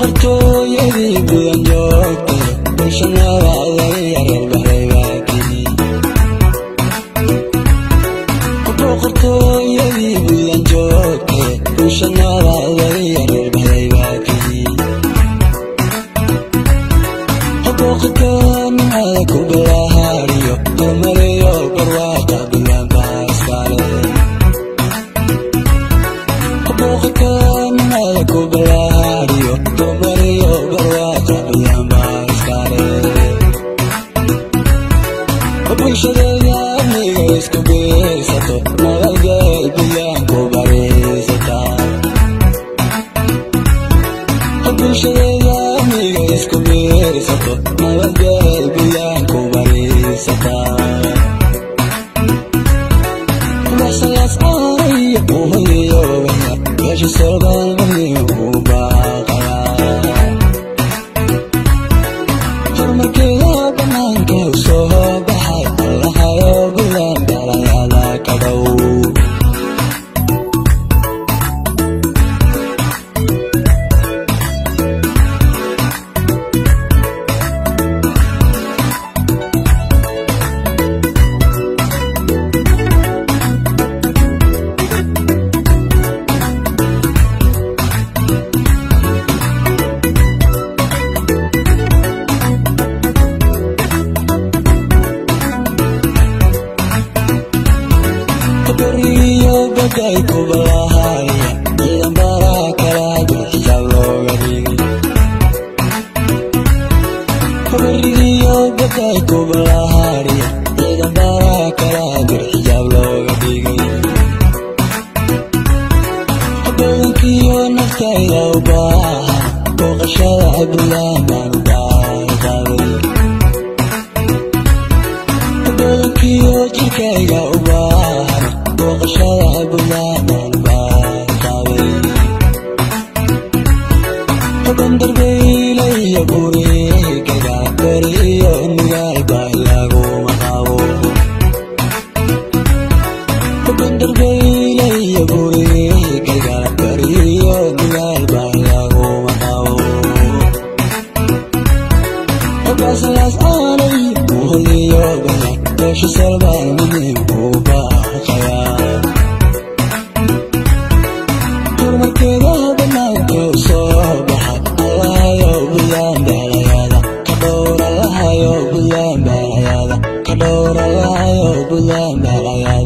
boqortooyadii bulan joogtay bulshana waa laga yareer baray waakii boqortooyadii bulan joogtay bulshana waa laga yareer baray waakii boqorkaan hada ku balaariyo hormariyo barwaaqa bulan baaskale boqorkaan hada ku balaariyo hormariyo barwaaqa bulan baaskale bulshadeeda aniga isku beersato nabadgeel bulan ku bariisataa bulshadeeda aniga isku beersato nabadgeel bulan ku bariisataa waxsaas aanay uhoyooya meesha soogaal muhiim u baaqayaa horumarkeeda banaanka u soo baxay allahayo bulan balayada ka dhow bariyo bagay ku balahaya ciidan baraa kala xijaab looga dhigay bariyo bagay ku balahaya ciidan baraa kala xijaab looga dhigay badankiyo naftayda u baahan booqashada bulan baan u baaqaday badankiyo jirkayga u baahan booqashada bulan baan u baaqaday bandarbeylaya bureegayga beriyo nugaal baa laguma qabo bandarbeylaya bureegayga beriyo nugaal baa laguma qabo hogaaslaas aanay uholiyoogaa meesha salbaan muhiim u baaqayaa horumarkeeda banaanka u soo baxay allahayo bulan balayada ka dhowr allahayo bulan balayada ka dhowr allahayo bulan balayada